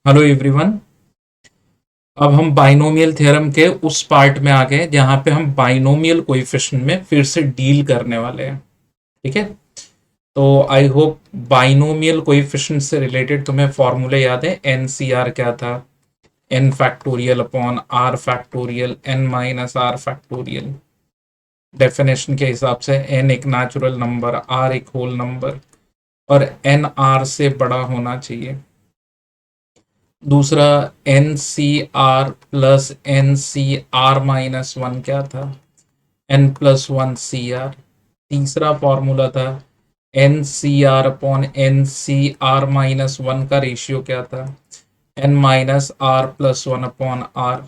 Hello everyone. अब हम binomial theorem के उस पार्ट में आ गए जहां पे हम बाइनोमियल कोएफिशिएंट में फिर से डील करने वाले हैं। ठीक है। तो आई होप बाइनोमियल कोएफिशिएंट से रिलेटेड तुम्हें फॉर्मूले याद है। एन सी आर क्या था? N factorial upon r factorial n minus r factorial. Definition के हिसाब से एन एक नेचुरल नंबर, आर एक होल नंबर, और एन आर से बड़ा होना चाहिए। दूसरा, n c r plus n c r minus one क्या था? एन प्लस वन सी आर। तीसरा फॉर्मूला था n c are upon n c r minus one का रेशियो क्या था? N minus r plus one upon r.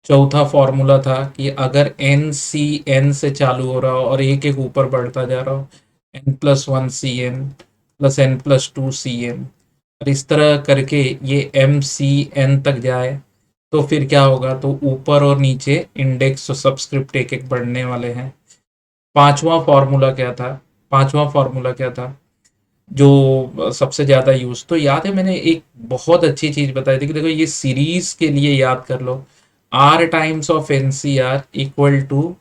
चौथा formula था कि अगर एन सी एन से चालू हो रहा हो और एक एक ऊपर बढ़ता जा रहा हो, n plus one c n plus n plus two c n, और इस तरह करके ये एम सी एन तक जाए तो फिर क्या होगा? तो ऊपर और नीचे इंडेक्स और सब्सक्रिप्ट एक एक बढ़ने वाले हैं। पांचवा फॉर्मूला क्या था? पांचवा फॉर्मूला क्या था जो सबसे ज्यादा यूज, तो याद है मैंने एक बहुत अच्छी चीज बताई थी कि देखो ये सीरीज के लिए याद कर लो। R times of n c r equal to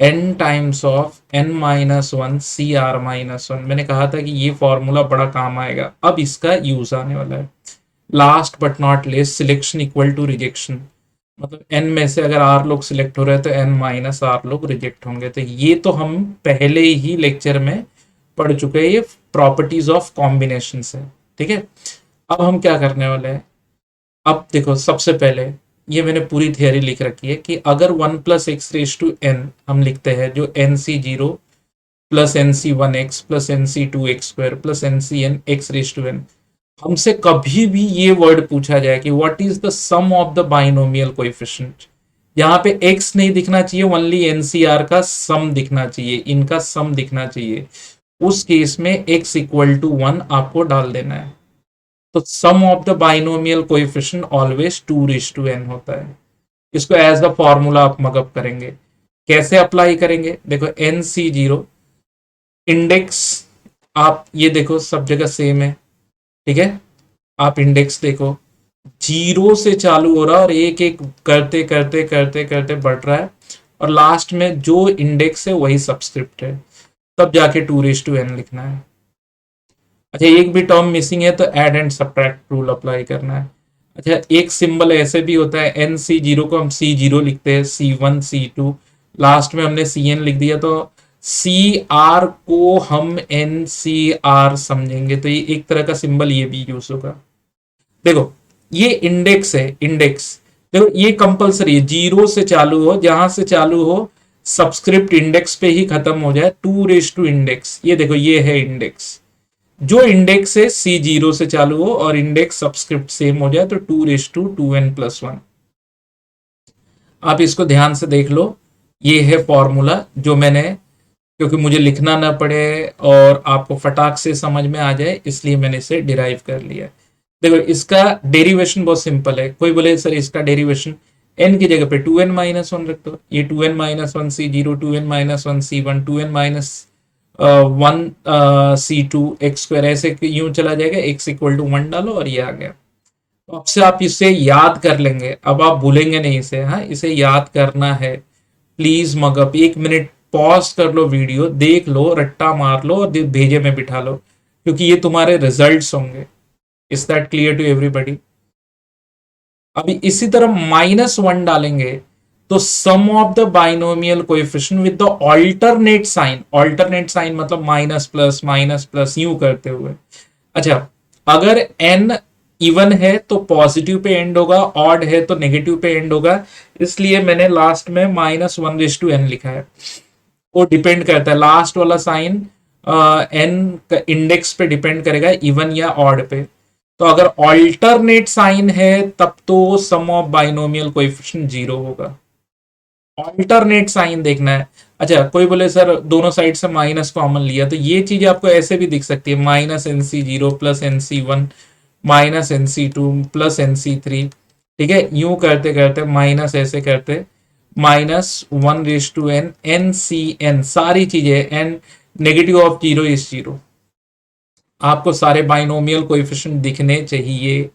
n times of n minus one C r minus one. मैंने कहा था कि ये फॉर्मूला बड़ा काम आएगा, अब इसका यूज आने वाला है। Last but not least, selection equal to rejection. मतलब एन में से अगर आर लोग सिलेक्ट हो रहे हैं तो एन माइनस आर लोग रिजेक्ट होंगे। तो ये तो हम पहले ही लेक्चर में पढ़ चुके हैं, ये प्रॉपर्टीज ऑफ कॉम्बिनेशन है। ठीक है। अब हम क्या करने वाले हैं? अब देखो, सबसे पहले ये मैंने पूरी थियरी लिख रखी है कि अगर one plus x raise to n हम लिखते हैं, जो n c zero plus n c one x plus n c two x square plus n c n x raise to n, हमसे कभी भी ये वर्ड पूछा जाए कि what is the sum of the binomial coefficient, यहाँ पे x नहीं दिखना चाहिए, ओनली एनसीआर का सम दिखना चाहिए, इनका सम दिखना चाहिए। उस केस में x इक्वल टू वन आपको डाल देना है। तो sum of the binomial coefficient always two raise to n होता है। इसको एज द फॉर्मूला आप मगअप करेंगे। कैसे अप्लाई करेंगे? देखो, एन सी जीरो इंडेक्स, आप ये देखो सब जगह सेम है। ठीक है। आप इंडेक्स देखो, जीरो से चालू हो रहा है और एक एक करते करते करते करते बढ़ रहा है, और लास्ट में जो इंडेक्स है वही सब्सक्रिप्ट है। तब जाके टू रेज टू एन लिखना है। अच्छा, एक भी टर्म मिसिंग है तो add and subtract rule apply करना है। अच्छा, एक सिंबल ऐसे भी होता है, एन सी जीरो को हम सी जीरो लिखते हैं, सी वन सी टू, लास्ट में हमने सी एन लिख दिया तो सी आर को हम एन सी आर समझेंगे। तो ये एक तरह का सिंबल ये भी यूज होगा। देखो, ये इंडेक्स है, इंडेक्स। देखो, ये कंपलसरी है, जीरो से चालू हो, जहां से चालू हो सब्सक्रिप्ट इंडेक्स पे ही खत्म हो जाए, टू रेज टू इंडेक्स। ये देखो, ये है इंडेक्स। जो इंडेक्स है सी जीरो से चालू हो और इंडेक्स सब्सक्रिप्ट सेम हो जाए तो two raise to two n plus one. आप इसको ध्यान से देख लो। ये है फॉर्मूला जो मैंने, क्योंकि मुझे लिखना ना पड़े और आपको फटाक से समझ में आ जाए, इसलिए मैंने इसे डिराइव कर लिया। देखो, इसका डेरिवेशन बहुत सिंपल है। कोई बोले सर इसका डेरिवेशन, एन की जगह पे टू एन माइनस वन रख दो। ये two n minus one c zero, two n minus one c one, two n minus one c two x square, ऐसे यूं चला जाएगा। एक्स इक्वल टू वन डालो और ये आ गया। तो अब से आप इसे याद कर लेंगे, अब आप भूलेंगे नहीं इसे। हाँ, इसे याद करना है। प्लीज मगअप, एक मिनट पॉज कर लो, वीडियो देख लो, रट्टा मार लो और भेजे में बिठा लो, क्योंकि ये तुम्हारे रिजल्ट्स होंगे। Is that clear to everybody? अभी इसी तरह माइनस वन डालेंगे तो sum of the binomial coefficient with the alternate sign, alternate sign मतलब माइनस प्लस यूं करते हुए। अच्छा, अगर एन इवन है तो पॉजिटिव पे एंड होगा, ऑड है तो नेगेटिव पे एंड होगा, इसलिए मैंने लास्ट में minus one raise to n लिखा है। वो डिपेंड करता है, लास्ट वाला साइन एन का इंडेक्स पे डिपेंड करेगा, इवन या ऑड पे। तो अगर ऑल्टरनेट साइन है तब तो sum of binomial coefficient zero होगा। ऑल्टरनेट साइन देखना है। अच्छा, कोई बोले सर दोनों साइड से माइनस कॉमन लिया, तो ये चीज आपको ऐसे भी दिख सकती है, minus n c zero plus n c one minus n c two plus n c three. ठीक है, यूं करते करते माइनस ऐसे करते minus one raise to n n c n, सारी चीजें n, negative of zero is zero. आपको सारे बाइनोमियल कोएफिशिएंट दिखने चाहिए।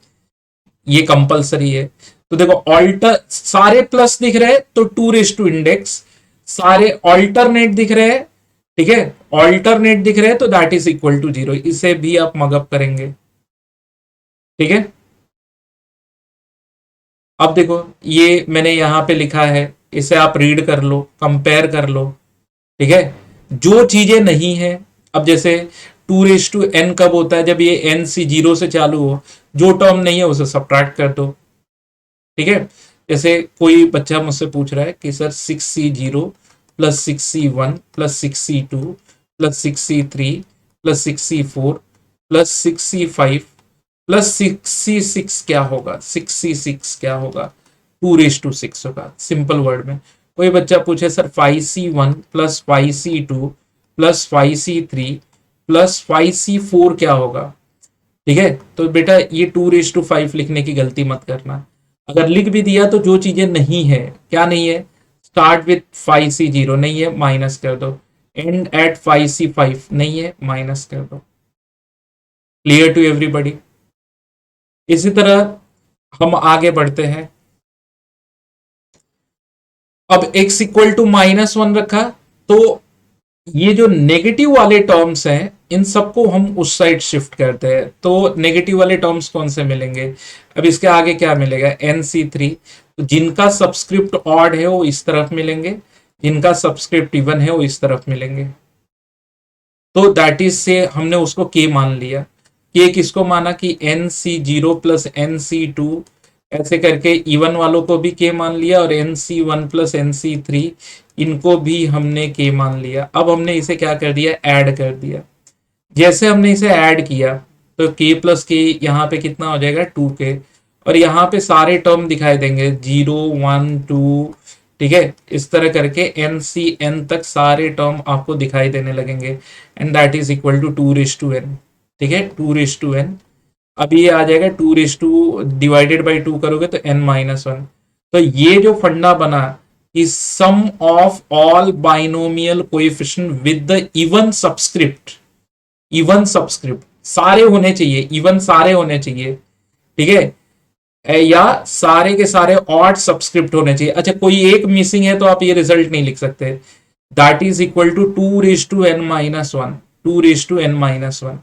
ये कंपलसरी है। तो देखो ऑल्टर सारे प्लस दिख रहे हैं तो 2 इंडेक्स, सारे ऑल्टरनेट दिख रहे हैं, ठीक है, ऑल्टरनेट दिख रहे हैं तो दैट इज इक्वल टू 0। इसे भी आप मगअप करेंगे, ठीक है। अब देखो ये मैंने यहां पे लिखा है, इसे आप रीड कर लो, कंपेयर कर लो, ठीक है। जो चीजें नहीं है, अब जैसे 2 n कब होता है, जब ये n सी 0 से चालू हो, जो टर्म नहीं है उसे सब्ट्रैक्ट कर दो, ठीक है। जैसे कोई बच्चा मुझसे पूछ रहा है कि sir 6c0 plus 6c1 plus 6c2 plus 6c3 plus 6c4 plus 6c5 plus 6c6 क्या होगा, 6c6 क्या होगा, 2:6 होगा। सिंपल वर्ड में कोई बच्चा पूछे sir 5c1 plus 5c2 plus 5c3 plus 5c4 क्या होगा, ठीक है। तो बेटा ये 2:5 लिखने की गलती मत करना। अगर लिख भी दिया तो जो चीजें नहीं है, क्या नहीं है, स्टार्ट विथ 5c0 नहीं है, माइनस कर दो, एंड एट 5c5 नहीं है, माइनस कर दो। Clear to everybody. इसी तरह हम आगे बढ़ते हैं। अब x इक्वल टू -1 रखा, तो ये जो नेगेटिव वाले टर्म्स हैं इन सबको हम उस साइड शिफ्ट करते हैं। तो नेगेटिव वाले टर्म्स कौन से मिलेंगे, अब इसके आगे क्या मिलेगा, NC3। तो जिनका सब्सक्रिप्ट ऑड है वो इस तरफ मिलेंगे, जिनका सब्सक्रिप्ट इवन है वो इस तरफ मिलेंगे। तो दैट इज से हमने उसको के मान लिया। के किसको माना कि NC0 प्लस NC2 ऐसे करके इवन वालों को भी के मान लिया, और NC1 प्लस NC3 इनको भी हमने के मान लिया। अब हमने इसे क्या कर दिया, ऐड कर दिया। जैसे हमने इसे ऐड किया तो के प्लस के यहाँ पे कितना हो जाएगा, 2k, और यहाँ पे सारे टर्म दिखाई देंगे 0 1 2, ठीक है। इस तरह करके NCN तक सारे टर्म आपको दिखाई देने लगेंगे, and that is equal to 2:n, ठीक है, 2:n। अब ये आ जाएगा 2 डिवाइडेड बाई 2 करोगे तो n-1। तो ये जो फंडा बना कि sum of all binomial coefficient with the even subscript, even subscript सारे होने चाहिए, इवन सारे होने चाहिए, ठीक है, या सारे के सारे ऑड सब्सक्रिप्ट होने चाहिए। अच्छा कोई एक मिसिंग है तो आप ये रिजल्ट नहीं लिख सकते। That is equal to 2:n-1, 2:n-1,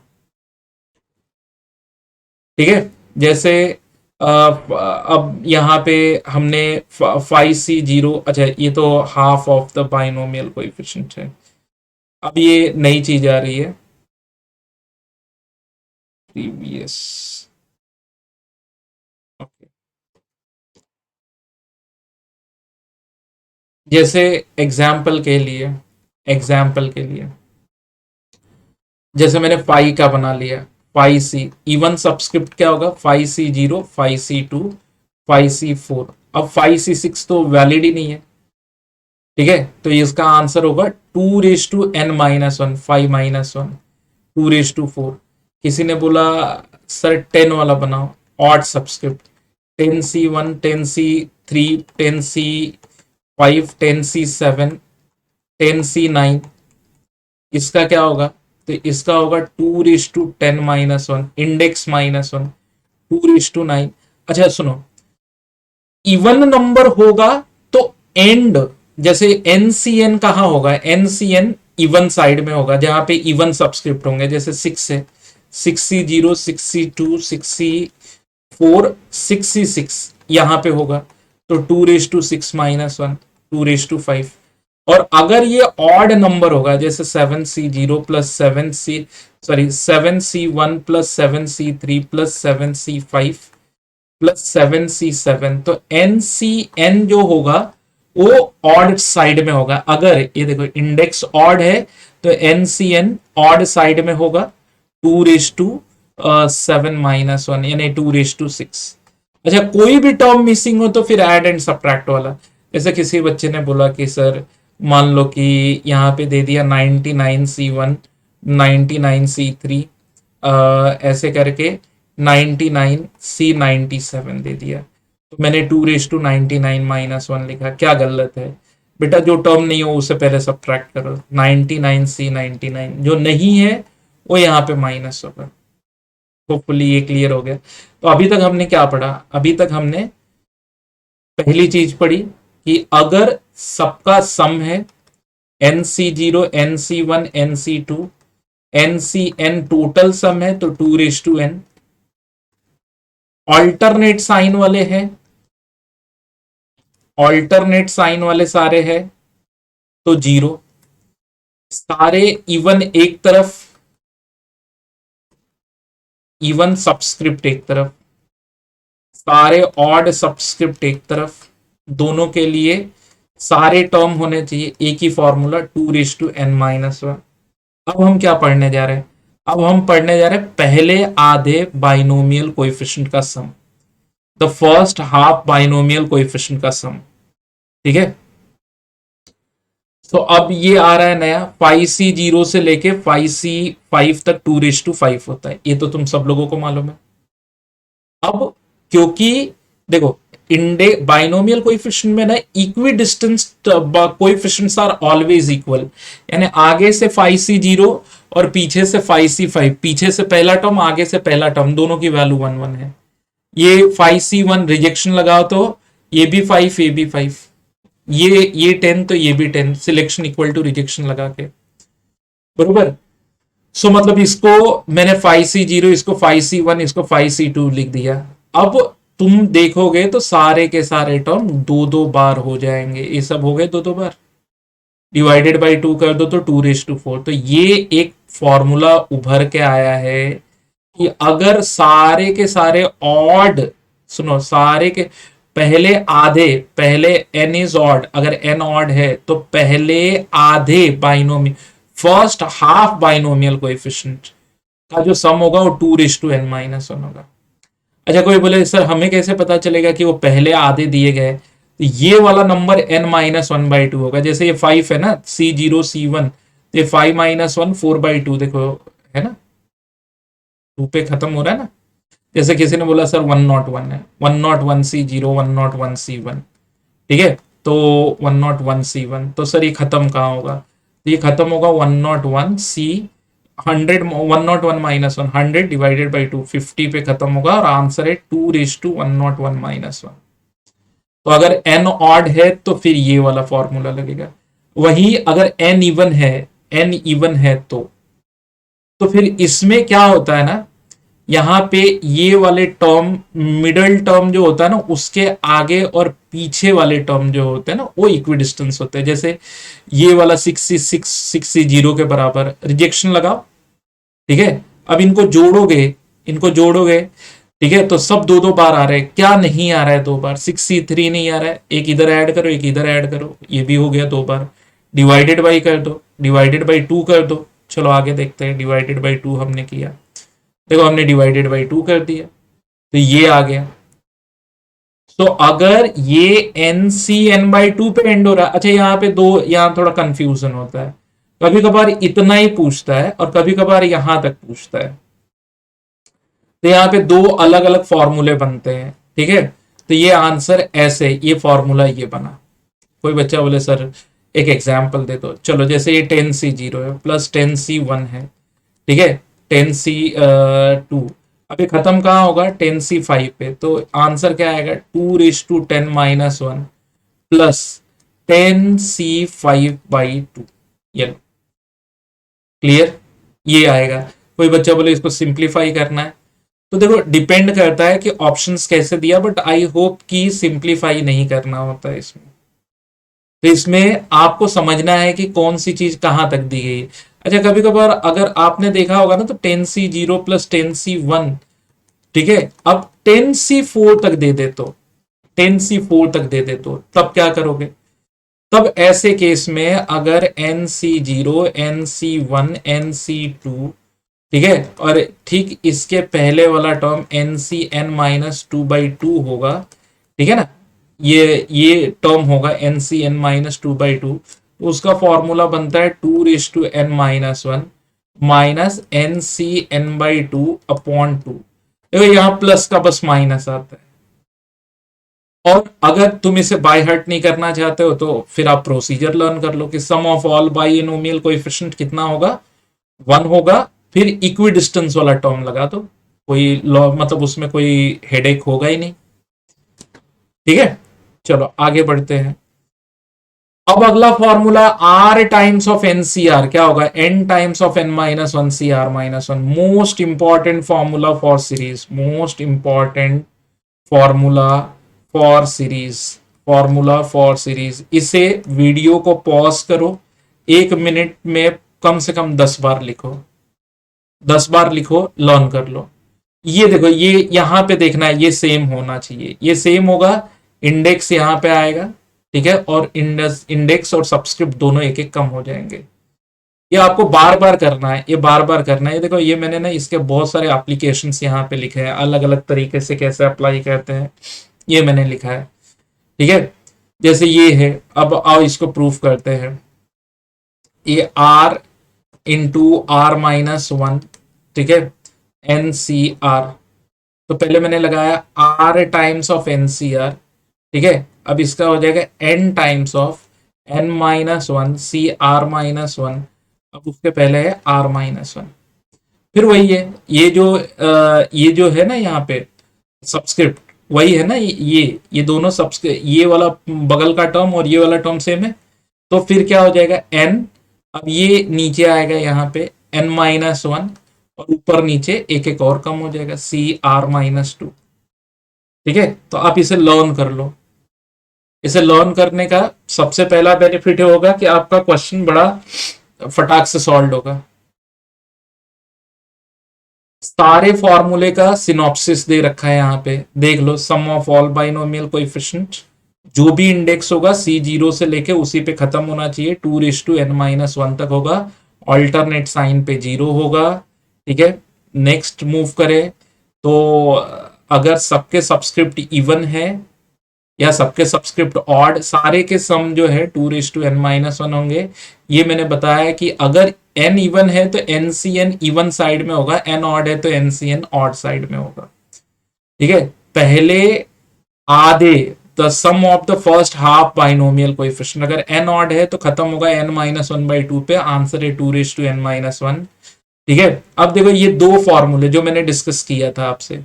ठीक है। जैसे अब यहाँ पे हमने 5c0, अच्छा ये तो half of the binomial coefficient है। अब ये नई चीज आ रही है, प्रीवियस, ओके। जैसे एग्जाम्पल के लिए जैसे मैंने फाइव का बना लिया, 5c इवन सब्सक्रिप्ट क्या होगा, 5c0 5c2 5c4। अब 5c6 तो वैलिड ही नहीं है, ठीक है। तो इसका आंसर होगा 2:n-1, 5-1, 2:4। किसी ने बोला सर 10 वाला बनाओ, odd subscript, 10c1 10c3 10c5 10c7 10c9, इसका क्या होगा, तो इसका होगा 2:10-1, इंडेक्स -1, 2:9। अच्छा सुनो, इवन नंबर होगा तो एंड, जैसे NCN कहाँ होगा, NCN इवन साइड में होगा जहां पे इवन सब्सक्रिप्ट होंगे, जैसे 6 है, 6c0 6c2 6c4 6c6 यहाँ पे होगा, तो 2:6-1, 2:5। और अगर ये ऑड नंबर होगा, जैसे 7c0 plus 7c1 plus 7c3 plus 7c5 plus 7c7, तो NCN जो होगा वो ऑड साइड में होगा। अगर ये देखो इंडेक्स ऑड है तो NCN ऑड साइड में होगा, 2:7-1 यानी 2:6। अच्छा कोई भी टर्म मिसिंग हो तो फिर ऐड एंड सब्ट्रैक्ट वाला। जैसे किसी बच्चे ने बोला कि सर मान लो कि यहाँ पे दे दिया 99c1 99c3 ऐसे करके 99c97 दे दिया, तो मैंने 2:99-1 लिखा, क्या गलत है बेटा, जो टर्म नहीं हो उसे पहले सब्ट्रैक्ट करो, 99c99 जो नहीं है वो यहाँ पे माइनस होगा। होपफुली ये क्लियर हो गया। तो अभी तक हमने क्या पढ़ा? अभी तक हमने पहली चीज पढ़ी कि अगर सबका सम है NC0 NC1 NC2 NCN total sum है तो 2:n, ऑल्टरनेट साइन वाले हैं, ऑल्टरनेट साइन वाले सारे हैं तो 0, सारे इवन एक तरफ, इवन सबस्क्रिप्ट एक तरफ, सारे ऑड सबस्क्रिप्ट एक तरफ, दोनों के लिए सारे टर्म होने चाहिए एक ही फॉर्मूला 2:n-1। अब हम क्या पढ़ने जा रहे हैं? अब हम पढ़ने जा रहे हैं पहले आधे बाइनोमियल कोएफिशिएंट का sum, the first half binomial coefficient का सम। ठीक है, तो अब ये आ रहा है नया 5C0 से लेके 5C5 तक 2:5 होता है, ये तो तुम सब लोगों को मालूम है। अब क्योंकि देखो इंडे बाइनोमियल कोएफिशिएंट में ना equidistance coefficients are always equal, यानी आगे से 5C0 और पीछे से 5C5, पीछे से पहला टर्म आगे से पहला टर्म, दोनों की वैल्यू 1 1 है। ये 5C1 रिजेक्शन लगाओ तो ये भी 5 ये भी 5, ये 10 तो ये भी 10, सिलेक्शन इक्वल टू रिजेक्शन लगा के, बरोबर। सो मतलब इसको मैंने 5C0, इसको 5C1, इसको 5C2 लिख दिया। अब तुम देखोगे तो सारे के सारे टर्म 2 2 बार हो जाएंगे, ये सब हो गए 2 2 बार, डिवाइडेड बाई 2 कर दो तो 2:4। तो ये एक फॉर्मूला उभर के आया है कि अगर सारे के सारे ऑड, सुनो सारे के पहले आधे, पहले n इज ऑड, अगर n ऑड है तो पहले आधे binomial, first half binomial coefficient का जो सम होगा वो 2:n-1 होगा। अच्छा कोई बोले सर हमें कैसे पता चलेगा कि वो पहले आधे दिए गए? तो ये वाला नंबर n-1/2 होगा। जैसे ये 5 है ना, C0 C1, तो ये 5-1 4/2, देखो है ना, 2 पे खत्म हो रहा है ना। जैसे किसी ने बोला सर 101 है, 101C0 101C1, ठीक है, तो 101C1, तो सर ये खत्म कहाँ होगा? तो ये खत्म होगा 101C 100, 101-1, 100 डिवाइडेड बाई 2, 50 पे खत्म होगा और आंसर है 2:101-1। तो अगर n ऑड है तो फिर ये वाला फॉर्मूला लगेगा। वही अगर n इवन है, n इवन है तो फिर इसमें क्या होता है ना, यहाँ पे ये वाले टर्म, मिडल टर्म जो होता है ना, उसके आगे और पीछे वाले टर्म जो होते हैं ना वो इक्वी डिस्टेंस होते हैं। जैसे ये वाला 6C0 के बराबर, रिजेक्शन लगाओ, ठीक है। अब इनको जोड़ोगे, इनको जोड़ोगे, ठीक है, तो सब 2 2 बार आ रहे हैं। क्या नहीं आ रहा है 2 बार? 6C3 नहीं आ रहा है, एक इधर ऐड करो एक इधर ऐड करो, ये भी हो गया 2 बार। डिवाइडेड बाई कर दो, डिवाइडेड बाई 2 कर दो। चलो आगे देखते हैं, डिवाइडेड बाई 2 हमने किया, देखो हमने डिवाइडेड बाई 2 कर दिया तो ये आ गया। तो अगर ये NCN/2 पे एंड हो रहा है, अच्छा यहाँ पे दो, यहाँ थोड़ा कंफ्यूजन होता है, कभी कभार इतना ही पूछता है और कभी कभार यहां तक पूछता है। तो यहाँ पे 2 अलग अलग फॉर्मूले बनते हैं, ठीक है। तो ये आंसर ऐसे, ये फॉर्मूला ये बना। कोई बच्चा बोले सर एक एग्जाम्पल दे दो। चलो जैसे ये 10C0 है प्लस 10C1 है, ठीक है, 10C2, अभी खत्म कहाँ होगा? 10C5 पे, तो आंसर क्या आएगा? 2:10-1 प्लस 10C5/2। ये क्लियर, ये आएगा। कोई बच्चा बोले इसको सिंप्लीफाई करना है, तो देखो डिपेंड करता है कि ऑप्शंस कैसे दिया, बट आई होप कि सिंप्लीफाई नहीं करना होता है इसमें। तो इसमें आपको समझना है कि कौन सी चीज कहां तक दी गई है। अच्छा कभी कभार अगर आपने देखा होगा ना, तो 10C0 प्लस 10C1, ठीक है, अब 10C4 तक दे दे तो, 10C4 तक दे दे तो तब क्या करोगे? तब ऐसे केस में अगर NC0 NC1 NC2, ठीक है, और ठीक इसके पहले वाला टर्म NCN-2/2 होगा, ठीक है ना, ये टर्म होगा NCN-2/2, तो उसका फॉर्मूला बनता है 2:n-1 माइनस NCN/2/2। देखो यहाँ प्लस का बस माइनस आता है। और अगर तुम इसे बाय हार्ट नहीं करना चाहते हो तो फिर आप प्रोसीजर लर्न कर लो कि sum of all binomial coefficient कितना होगा? 1 होगा, फिर इक्वी डिस्टेंस वाला टर्म लगा दो, कोई मतलब उसमें कोई हेडेक होगा ही नहीं। ठीक है, चलो आगे बढ़ते हैं। अब अगला formula r times of n c r क्या होगा, n times of n minus one C r minus one. Most important formula for series, most important formula for series, formula for series. इसे वीडियो को pause करो, 1 minute में कम से कम 10 बार लिखो, 10 बार लिखो, learn कर लो। ये देखो, ये यहां पे देखना है, ये सेम होना चाहिए, ये सेम होगा। इंडेक्स यहां पे आएगा, ठीक है, और इंडेक्स और सब्सक्रिप्ट दोनों एक एक कम हो जाएंगे। ये आपको बार बार करना है, ये बार बार करना है। ये देखो, ये मैंने ना इसके बहुत सारे एप्लीकेशंस यहाँ पे लिखे हैं, अलग अलग तरीके से कैसे अप्लाई करते हैं, ये मैंने लिखा है। ठीक है, जैसे ये है, अब आओ इसको प्रूफ करते हैं। ये r into r minus one, ठीक है, एन सी आर। तो पहले मैंने लगाया r times of n c r, ठीक है। अब इसका हो जाएगा n times of n minus one C r minus one. अब उसके पहले है आर माइनस वन। फिर वही है, ये जो है ना यहाँ पे सब्सक्रिप्ट, वही है ना, ये दोनों सब्सक्रिप्ट, ये वाला बगल का टर्म और ये वाला टर्म सेम है। तो फिर क्या हो जाएगा एन, अब ये नीचे आएगा यहाँ पे एन माइनस वन, और ऊपर नीचे एक एक और कम हो जाएगा सी आर माइनस टू। ठीक है, तो आप इसे लर्न कर लो। इसे लर्न करने का सबसे पहला बेनिफिट होगा कि आपका क्वेश्चन बड़ा फटाक से सॉल्व होगा। सारे फॉर्मूले का सिनॉप्सिस दे रखा है यहाँ पे, देख लो। सम ऑफ ऑल बाइनोमियल कोएफिशिएंट, जो भी इंडेक्स होगा सी जीरो से लेके उसी पे खत्म होना चाहिए, 2 n-1 तक होगा, ऑल्टरनेट साइन पे जीरो होगा। ठीक है, नेक्स्ट मूव करें तो अगर सबके सब्सक्रिप्ट इवन है या सबके सब्सक्रिप्ट ऑड, सारे के सम जो है 2 n-1 होंगे। ये मैंने बताया कि अगर n इवन है तो NCN इवन साइड में होगा, n ऑड है तो NCN ऑड साइड में होगा। ठीक है, पहले आधे, the sum of the first half binomial coefficient, अगर n ऑड है तो खत्म होगा n-1/2 पे, आंसर है 2 n-1। ठीक है, अब देखो ये दो फॉर्मूले जो मैंने डिस्कस किया था आपसे,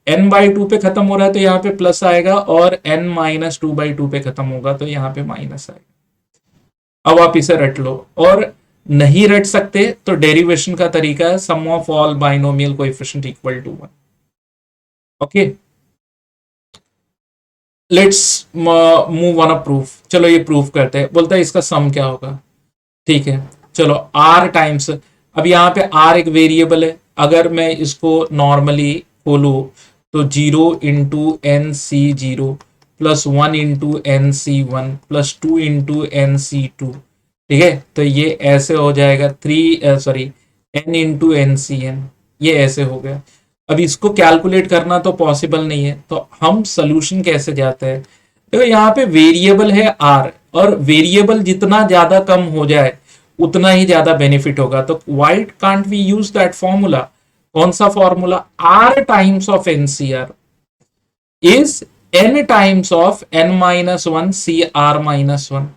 n/2 पे खत्म हो रहा है तो यहाँ पे प्लस आएगा, और n-2/2 पे खत्म होगा तो यहाँ पे माइनस आएगा। अब आप इसे रट लो, और नहीं रट सकते तो डेरिवेशन का तरीका है sum of all binomial coefficient equal to 1। Okay, let's move on a proof. चलो ये प्रूफ करते हैं। बोलता है इसका सम क्या होगा। ठीक है, चलो आर टाइम्स, अब यहाँ पे आर एक वेरिएबल है, अगर मैं इसको नॉर्मली खोलू तो 0 × NC0 plus 1 × NC1 plus 2 × NC2। ठीक है, तो ये ऐसे हो जाएगा 3 n × NCN, ये ऐसे हो गया। अब इसको कैलकुलेट करना तो पॉसिबल नहीं है, तो हम सोल्यूशन कैसे जाते हैं। देखो यहाँ पे वेरिएबल है आर, और वेरिएबल जितना ज्यादा कम हो जाए उतना ही ज्यादा बेनिफिट होगा। तो why can't we use that formula. कौन सा फॉर्मूला, r times of n c r is n times of n-1 C r minus one,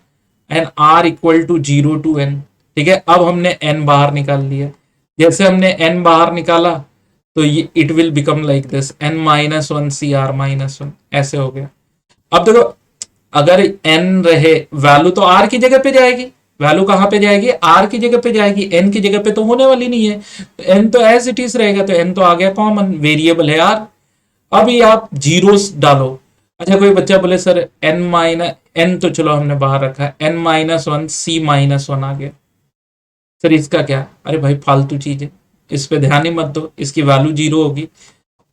and r equal to 0 to n। ठीक है, अब हमने n बाहर निकाल लिया, जैसे हमने n बाहर निकाला तो ये it will become like this n-1 C r minus one, ऐसे हो गया। अब देखो, अगर n रहे, वैल्यू तो r की जगह पे जाएगी, वैल्यू कहां पे जाएगी, r की जगह पे जाएगी, n की जगह पे तो होने वाली नहीं है, तो n तो एज इट इज रहेगा, तो n तो आ गया कॉमन, वेरिएबल है r। अब ये आप जीरोस डालो। अच्छा, कोई बच्चा बोले सर n तो चलो हमने बाहर रखा है, n-1 c-1 आ गया, सर इसका क्या। अरे भाई फालतू चीज है, इस पे ध्यान ही मत दो, इसकी वैल्यू जीरो होगी।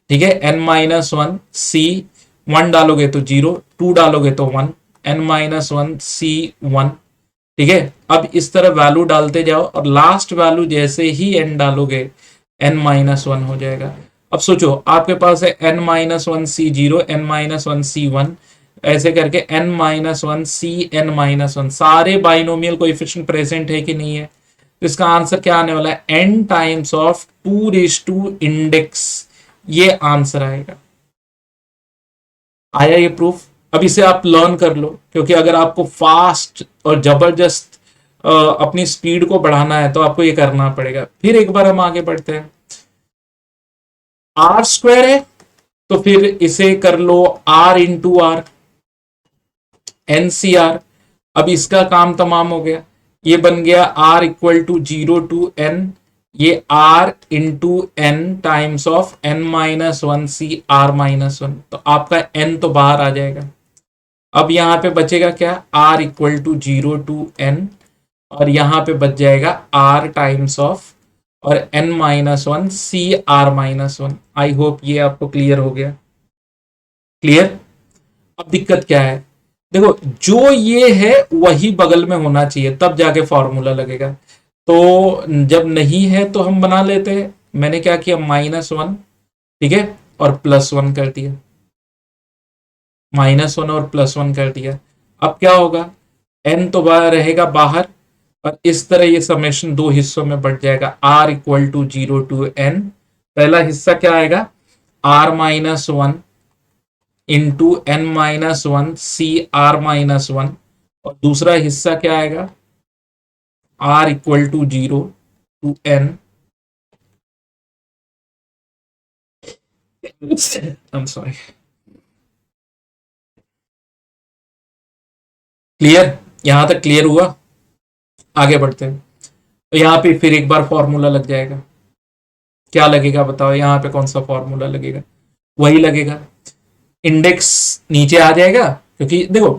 ठीक है, n-1 c, 1 डालोगे तो 0, 2 डालोगे तो 1, n-1 c1। ठीक है, अब इस तरह वैल्यू डालते जाओ, और लास्ट वैल्यू जैसे ही n डालोगे n-1 हो जाएगा। अब सोचो, आपके पास है n-1 c0, n-1 c1, ऐसे करके n-1 cn-1, सारे बाइनोमियल कोएफिशिएंट प्रेजेंट है कि नहीं है। तो इसका आंसर क्या आने वाला है, n टाइम्स ऑफ 2 इंडेक्स, ये आंसर आएगा। आया ये प्रूफ। अब इसे आप लर्न कर लो, क्योंकि अगर आपको फास्ट और जबरदस्त अपनी स्पीड को बढ़ाना है तो आपको ये करना पड़ेगा। फिर एक बार हम आगे बढ़ते हैं। आर स्क्वायर है तो फिर इसे कर लो आर इंटू आर, एनसीआर। अब इसका काम तमाम हो गया, ये बन गया r equal to 0 to n, ये r into n times of n minus one C r minus one, तो आपका एन तो बाहर आ जाएगा। अब यहाँ पे बचेगा क्या, r equal to 0 to n, और यहाँ पे बच जाएगा आर टाइम्स ऑफ और n minus one C r minus one. I hope ये आपको क्लियर हो गया। क्लियर। अब दिक्कत क्या है, देखो जो ये है वही बगल में होना चाहिए तब जाके फॉर्मूला लगेगा। तो जब नहीं है तो हम बना लेते हैं। मैंने क्या किया, -1, ठीक है, और +1 कर दिया, -1 और +1 कर दिया। अब क्या होगा, n तो बाहर रहेगा बाहर, और इस तरह ये समेशन दो हिस्सों में बढ़ जाएगा। r equal to 0 to n, पहला हिस्सा क्या आएगा, r-1 इंटू n-1 सी आर माइनस वन, और दूसरा हिस्सा क्या आएगा, r equal to 0 to n, I'm sorry। Clear, यहां तक क्लियर हुआ। आगे बढ़ते हैं। तो यहाँ पे फिर एक बार फॉर्मूला लग जाएगा। क्या लगेगा बताओ, यहाँ पे कौन सा फॉर्मूला लगेगा, वही लगेगा, इंडेक्स नीचे आ जाएगा। क्योंकि देखो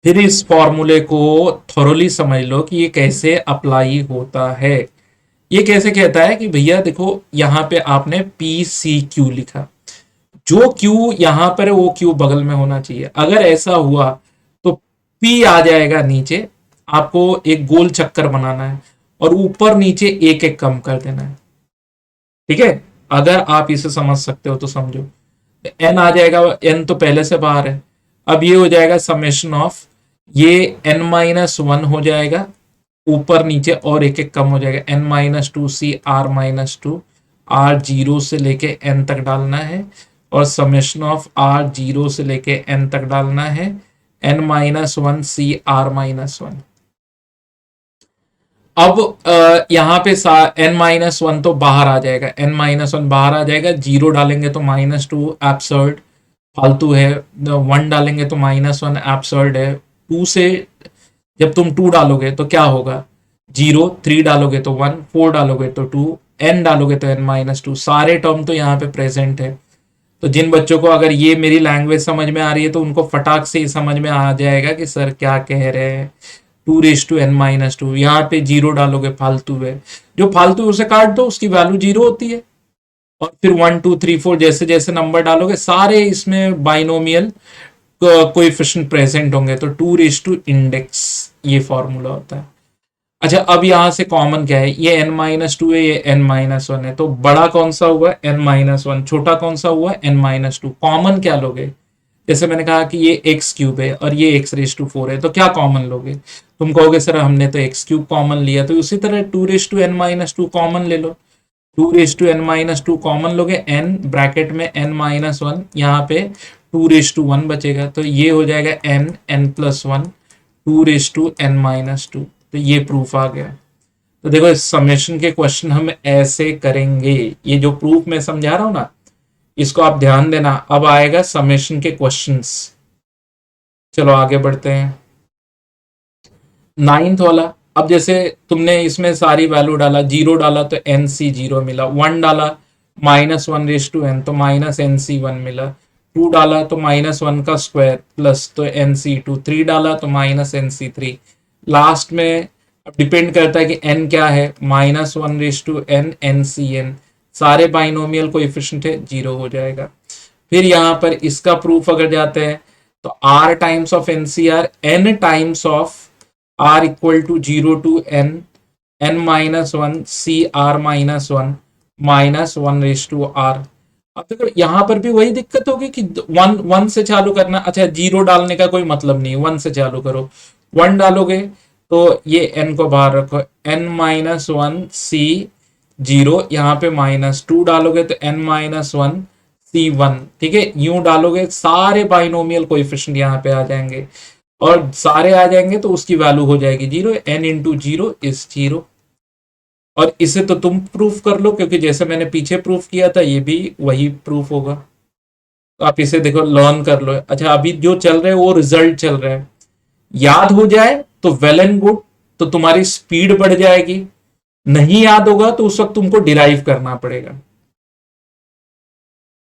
फिर इस फॉर्मूले को थोरोली समझ लो कि ये कैसे अप्लाई होता है। ये कैसे कहता है कि भैया देखो यहाँ पे आपने पी सी क्यू लिखा, जो क्यू यहाँ पर है वो क्यू बगल में होना चाहिए। अगर ऐसा हुआ तो पी आ जाएगा नीचे, आपको एक गोल चक्कर बनाना है और ऊपर नीचे एक एक कम कर देना है। ठीक है, अगर आप इसे समझ सकते हो तो समझो। एन आ जाएगा, एन तो पहले से बाहर है। अब ये हो जाएगा समेशन ऑफ, ये n-1 हो जाएगा, ऊपर नीचे और एक एक कम हो जाएगा, n-2 C r minus two, r zero से लेके n तक डालना है, और समेशन ऑफ आर जीरो से लेके n तक डालना है, n-1 सी आर माइनस वन। अब यहाँ पे n-1 तो बाहर आ जाएगा, n-1 बाहर आ जाएगा, जीरो डालेंगे तो -2 एब्सर्ड फालतू है, 1 डालेंगे तो -1 एब्सर्ड है, 2 से जब तुम 2 डालोगे तो क्या होगा, 0, 3 डालोगे तो 1, 4 डालोगे तो 2, n डालोगे तो n-2, सारे टर्म तो यहाँ पे प्रेजेंट है। तो जिन बच्चों को अगर ये मेरी लैंग्वेज समझ में आ रही है तो उनको फटाक से ही समझ में आ जाएगा कि सर क्या कह रहे हैं। 2n-2, यहाँ पे 0 डालोगे फालतू है, जो फालतू उसे काट दो, उसकी वैल्यू 0 होती है। और फिर 1 2 3 4 जैसे जैसे नंबर डालोगे सारे इसमें बाइनोमियल कोएफिशिएंट प्रेजेंट होंगे, तो 2 इंडेक्स ये फॉर्मूला होता है। अच्छा, अब यहां से कॉमन क्या है, ये n-2 है, ये n-1 है, तो बड़ा कौन सा हुआ, n-1, छोटा कौन सा हुआ, n-2। कॉमन क्या लोगे, जैसे मैंने कहा कि ये एक्स क्यूब है और ये x⁴ है, तो क्या कॉमन लोगे, तुम कहोगे सर हमने तो एक्स क्यूब कॉमन लिया, तो उसी तरह 2n-2 कॉमन ले लो। 2n-2 कॉमन लोगे, n ब्रैकेट में n-1, यहाँ पे 2:1 बचेगा, तो ये हो जाएगा n+1 2:n-2, तो ये प्रूफ आ गया। तो देखो इस समेशन के क्वेश्चन हम ऐसे करेंगे, ये जो प्रूफ मैं समझा रहा हूं ना, इसको आप ध्यान देना। अब आएगा समेशन के क्वेश्चंस। चलो आगे बढ़ते हैं। 9th वाला, अब जैसे तुमने इसमें सारी वैल्यू डाला, 0 डाला तो nc0 मिला, 1 डाला -1/n तो -nc1 मिला, 2 डाला तो -1 का स्क्वायर प्लस तो nc2, 3 डाला तो -nc3। लास्ट में अब डिपेंड करता है कि n क्या है, -1/n ncn, सारे बाइनोमियल कोएफिशिएंट है, 0 हो जाएगा। फिर यहाँ पर इसका प्रूफ अगर जाते हैं तो r times of nCr, n times of r equal to 0 to n-1 C r minus one -1/r। अब देखो यहाँ पर भी वही दिक्कत होगी कि 1 से चालू करना। अच्छा, 0 डालने का कोई मतलब नहीं, 1 से चालू करो। 1 डालोगे तो ये n को बाहर रखो, n-1 सी 0, यहाँ पे -2 डालोगे तो n-1 C1, ठीक है, यूं डालोगे सारे बाइनोमियल कोएफिशिएंट यहाँ पे आ जाएंगे, और सारे आ जाएंगे तो उसकी वैल्यू हो जाएगी 0, n इंटू 0 इज 0। और इसे तो तुम प्रूफ कर लो, क्योंकि जैसे मैंने पीछे प्रूफ किया था ये भी वही प्रूफ होगा। तो आप इसे देखो, लर्न कर लो। अच्छा, अभी जो चल रहा है वो रिजल्ट चल रहा है, याद हो जाए तो वेल एंड गुड, तो तुम्हारी स्पीड बढ़ जाएगी। नहीं याद होगा तो उस वक्त तुमको डिराइव करना पड़ेगा।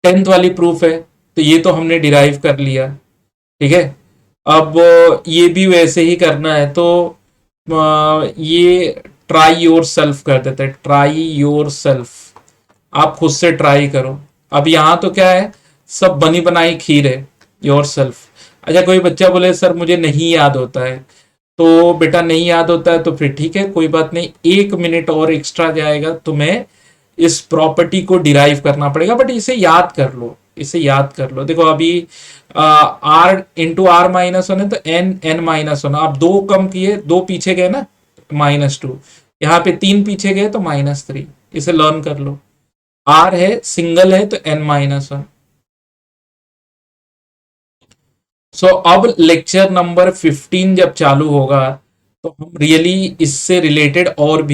10th वाली प्रूफ है, तो ये तो हमने डिराइव कर लिया। ठीक है, अब ये भी वैसे ही करना है, तो ये ट्राई योर सेल्फ कर देते हैं, ट्राई योर सेल्फ। आप खुद से ट्राई करो। अब यहां तो क्या है, सब बनी बनाई खीर है, योर सेल्फ। अच्छा, कोई बच्चा बोले सर मुझे नहीं याद होता है, तो बेटा नहीं याद होता है तो फिर ठीक है, कोई बात नहीं, 1 मिनट और एक्स्ट्रा जाएगा, तुम्हें इस प्रॉपर्टी को डिराइव करना पड़ेगा, बट इसे याद कर लो, इसे याद कर लो। देखो अभी r into r minus one है, तो एन एन माइनस वन, आप दो कम किए, दो पीछे गए ना, -2, यहाँ पे 3 पीछे गए तो -3। इसे लर्न कर लो। आर है, सिंगल है, तो n-1। सो अब लेक्चर नंबर 15 जब चालू होगा, तो हम रियली इससे रिलेटेड और भी